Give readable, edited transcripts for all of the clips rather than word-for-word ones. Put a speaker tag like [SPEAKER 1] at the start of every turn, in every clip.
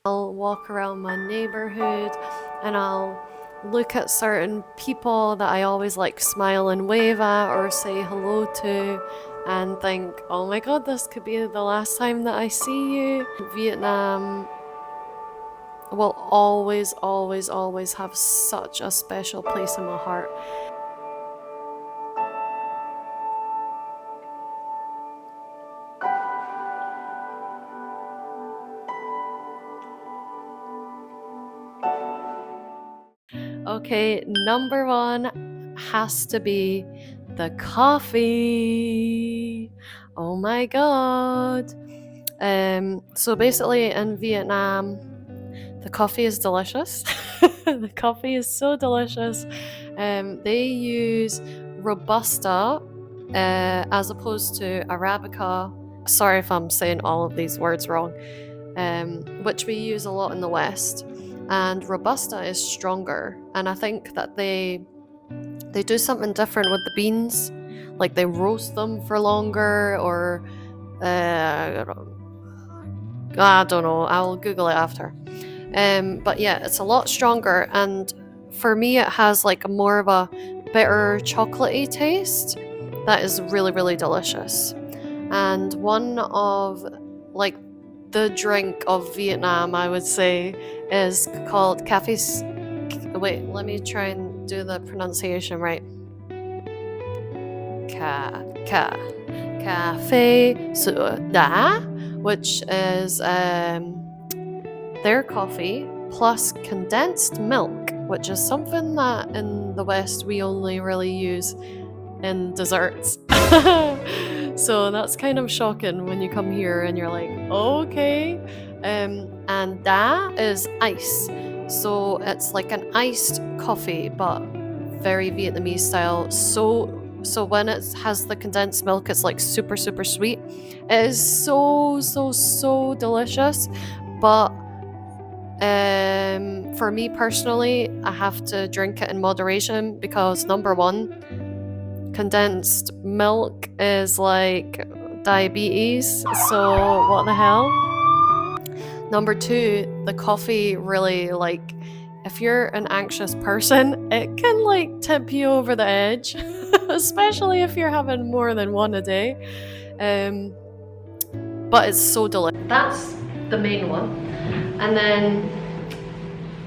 [SPEAKER 1] I'll walk around my neighborhood and I'll look at certain people that I always like smile and wave at or say hello to and think, oh my god, this could be the last time that I see you. Vietnam will always, always, always have such a special place in my heart. Okay, number one has to be the coffee. Oh my god. So basically in Vietnam, the coffee is delicious. The coffee is so delicious. They use Robusta as opposed to Arabica. Sorry if I'm saying all of these words wrong, which we use a lot in the West. And Robusta is stronger, and I think that they do something different with the beans, like they roast them for longer, or I don't know. I'll Google it after. But yeah, it's a lot stronger, and for me, it has like more of a bitter, chocolatey taste that is really, really delicious. And one of like the drink of Vietnam, I would say, is called café. Wait, let me try and do the pronunciation right. Café sữa đá, which is their coffee plus condensed milk, which is something that in the West we only really use in desserts. So that's kind of shocking when you come here and you're like, okay. And da is ice. So it's like an iced coffee, but very Vietnamese style. So when it has the condensed milk, it's like super, super sweet. It is so, so, so delicious. But for me personally, I have to drink it in moderation because number one, condensed milk is like diabetes, so what the hell? Number two, the coffee really, like, if you're an anxious person, it can like tip you over the edge, especially if you're having more than one a day. But it's so delicious. That's the main one. And then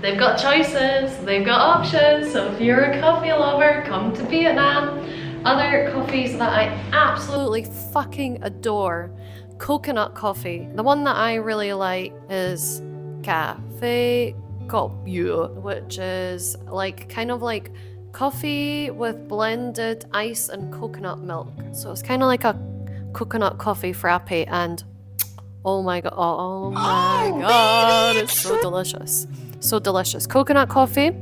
[SPEAKER 1] they've got choices, they've got options, so if you're a coffee lover, come to Vietnam. Other coffees that I absolutely fucking adore. Coconut coffee. The one that I really like is Café Copio, which is like kind of like coffee with blended ice and coconut milk. So it's kind of like a coconut coffee frappe, and oh my god, it's so delicious. So delicious. Coconut coffee.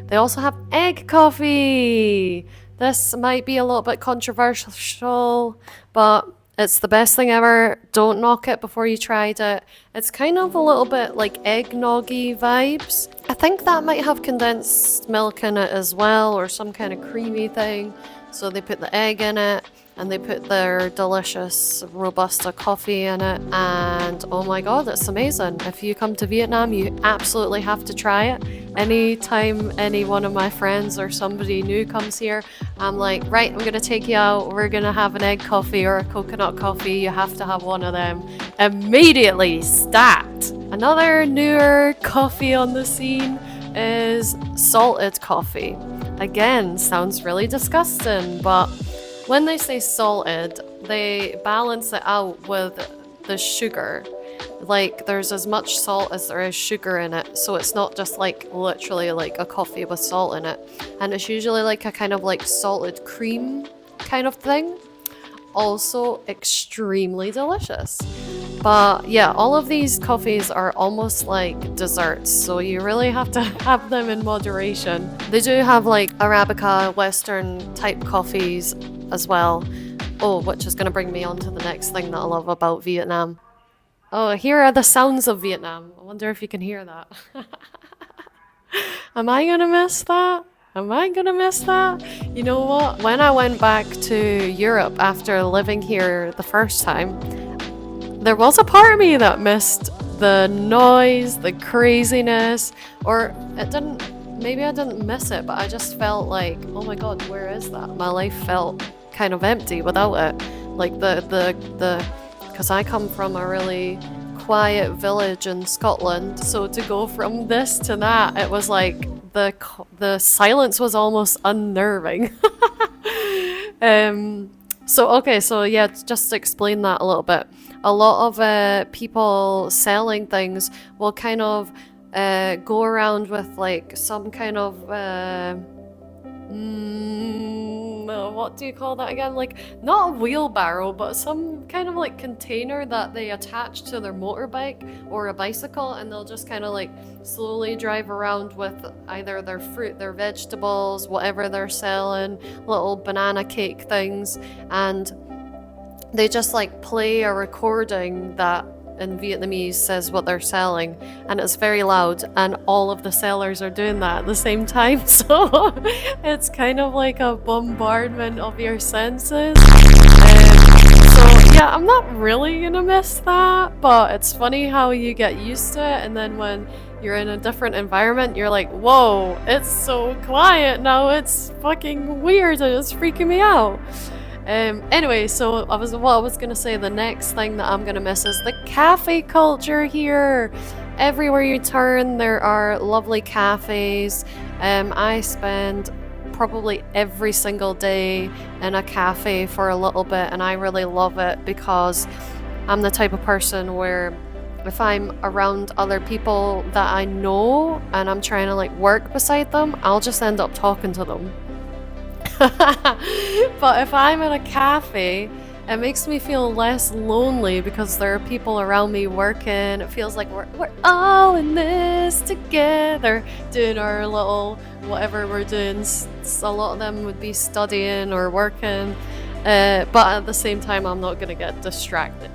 [SPEAKER 1] They also have egg coffee. This might be a little bit controversial, but it's the best thing ever. Don't knock it before you tried it. It's kind of a little bit like eggnoggy vibes. I think that might have condensed milk in it as well, or some kind of creamy thing. So they put the egg in it, and they put their delicious Robusta coffee in it, and oh my god, it's amazing. If you come to Vietnam, you absolutely have to try it. Anytime any one of my friends or somebody new comes here, I'm like, right, I'm gonna take you out, we're gonna have an egg coffee or a coconut coffee, you have to have one of them. Immediately, stat! Another newer coffee on the scene is salted coffee. Again, sounds really disgusting, but when they say salted, they balance it out with the sugar. Like, there's as much salt as there is sugar in it, so it's not just like literally like a coffee with salt in it. And it's usually like a kind of like salted cream kind of thing. Also extremely delicious. But yeah, all of these coffees are almost like desserts, so you really have to have them in moderation. They do have like Arabica, Western type coffees as well. Oh, which is going to bring me on to the next thing that I love about Vietnam. Oh, here are the sounds of Vietnam. I wonder if you can hear that. Am I going to miss that? Am I gonna miss that? You know what? When I went back to Europe after living here the first time, there was a part of me that missed the noise, the craziness, or it didn't, maybe I didn't miss it, but I just felt like, oh my God, where is that? My life felt kind of empty without it. Like because I come from a really quiet village in Scotland, so to go from this to that, it was like the silence was almost unnerving. So yeah, just to explain that a little bit, a lot of people selling things will kind of go around with like some kind of what do you call that again? Like, not a wheelbarrow, but some kind of like container that they attach to their motorbike or a bicycle, and they'll just kind of like slowly drive around with either their fruit, their vegetables, whatever they're selling, little banana cake things, and they just like play a recording that in Vietnamese says what they're selling, and it's very loud, and all of the sellers are doing that at the same time. So it's kind of like a bombardment of your senses. So yeah, I'm not really gonna miss that, but it's funny how you get used to it, and then when you're in a different environment, you're like, whoa, it's so quiet now, it's fucking weird and it's freaking me out. Anyway, so what I was gonna say, the next thing that I'm gonna miss is the cafe culture here. Everywhere you turn, there are lovely cafes. I spend probably every single day in a cafe for a little bit, and I really love it because I'm the type of person where if I'm around other people that I know and I'm trying to like work beside them, I'll just end up talking to them. But if I'm in a cafe, it makes me feel less lonely because there are people around me working. It feels like we're all in this together, doing our little whatever we're doing. A lot of them would be studying or working, but at the same time, I'm not going to get distracted.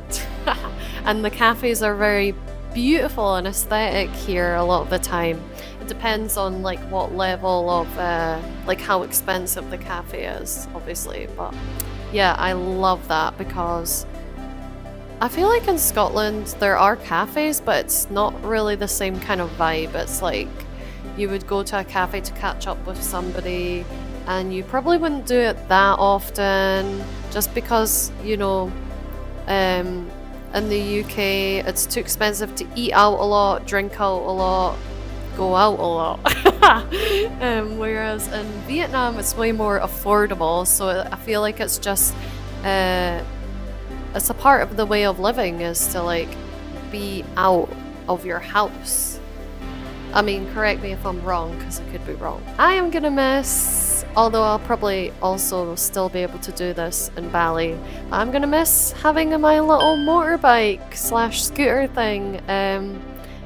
[SPEAKER 1] And the cafes are very beautiful and aesthetic here a lot of the time. Depends on like what level of like how expensive the cafe is, obviously, but yeah, I love that because I feel like in Scotland there are cafes, but it's not really the same kind of vibe. It's like you would go to a cafe to catch up with somebody, and you probably wouldn't do it that often just because, you know, in the UK it's too expensive to eat out a lot, drink out a lot, go out a lot. Whereas in Vietnam it's way more affordable, so I feel like it's just it's a part of the way of living is to like be out of your house. I mean, correct me if I'm wrong, because I could be wrong. I am gonna miss, although I'll probably also still be able to do this in Bali, I'm gonna miss having my little motorbike slash scooter thing.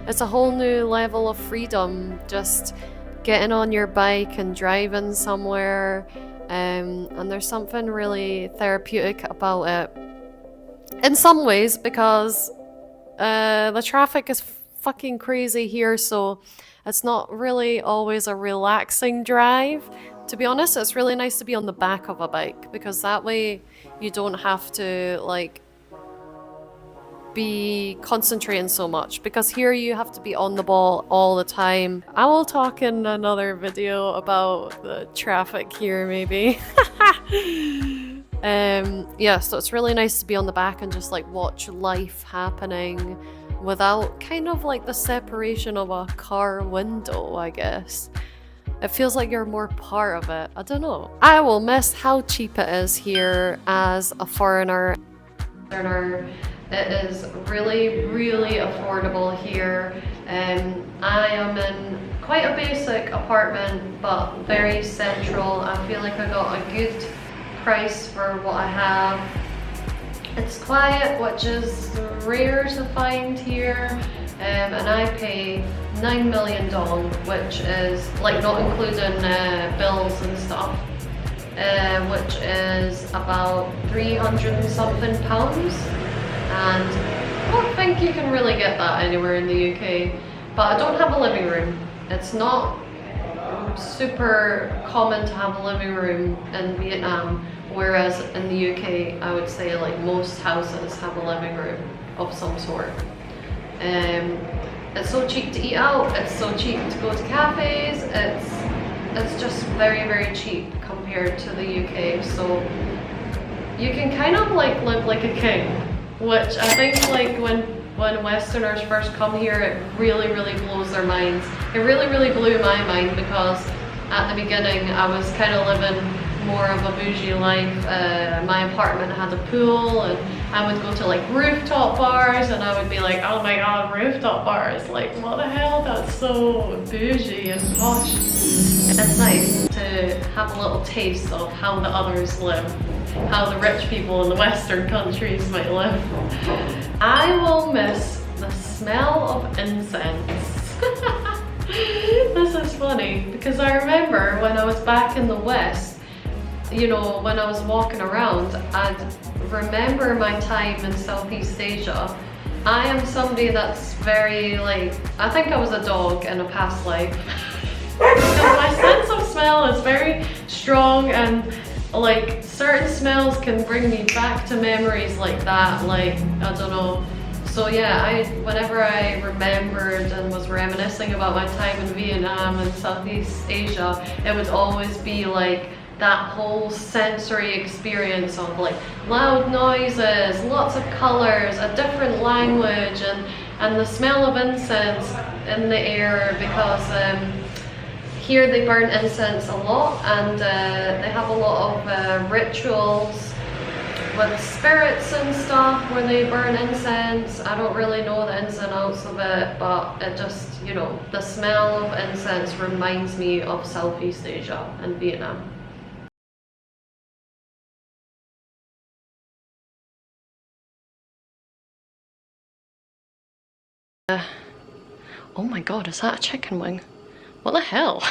[SPEAKER 1] It's a whole new level of freedom, just getting on your bike and driving somewhere, and there's something really therapeutic about it. In some ways, because the traffic is fucking crazy here, so it's not really always a relaxing drive. To be honest, it's really nice to be on the back of a bike, because that way you don't have to like be concentrating so much, because here you have to be on the ball all the time. I will talk in another video about the traffic here maybe. Yeah, so it's really nice to be on the back and just like watch life happening without kind of like the separation of a car window, I guess. It feels like you're more part of it. I don't know. I will miss how cheap it is here as a foreigner. It is really, really affordable here. I am in quite a basic apartment, but very central. I feel like I got a good price for what I have. It's quiet, which is rare to find here, and I pay 9 million dong, which is like not including bills and stuff, which is about 300 and something pounds. And I don't think you can really get that anywhere in the UK. But I don't have a living room. It's not super common to have a living room in Vietnam, whereas in the UK I would say like most houses have a living room of some sort. It's so cheap to eat out, it's so cheap to go to cafes, it's just very, very cheap compared to the UK. So you can kind of like live like a king, which I think like when Westerners first come here, it really, really blows their minds. It really, really blew my mind because at the beginning I was kind of living more of a bougie life. My apartment had a pool and I would go to like rooftop bars and I would be like, oh my god, rooftop bars, like what the hell, that's so bougie and posh. It's nice to have a little taste of how the others live, how the rich people in the Western countries might live. I will miss the smell of incense. This is funny because I remember when I was back in the West, you know, when I was walking around, I'd remember my time in Southeast Asia. I am somebody that's very like, I think I was a dog in a past life. Because my sense of smell is very strong and like certain smells can bring me back to memories like that, like, I don't know. So yeah, whenever I remembered and was reminiscing about my time in Vietnam and Southeast Asia, it would always be like that whole sensory experience of like loud noises, lots of colors, a different language, and the smell of incense in the air, because here they burn incense a lot, and they have a lot of rituals with spirits and stuff where they burn incense. I don't really know the ins and outs of it, but it just, you know, the smell of incense reminds me of Southeast Asia and Vietnam. Oh my god, is that a chicken wing? What the hell?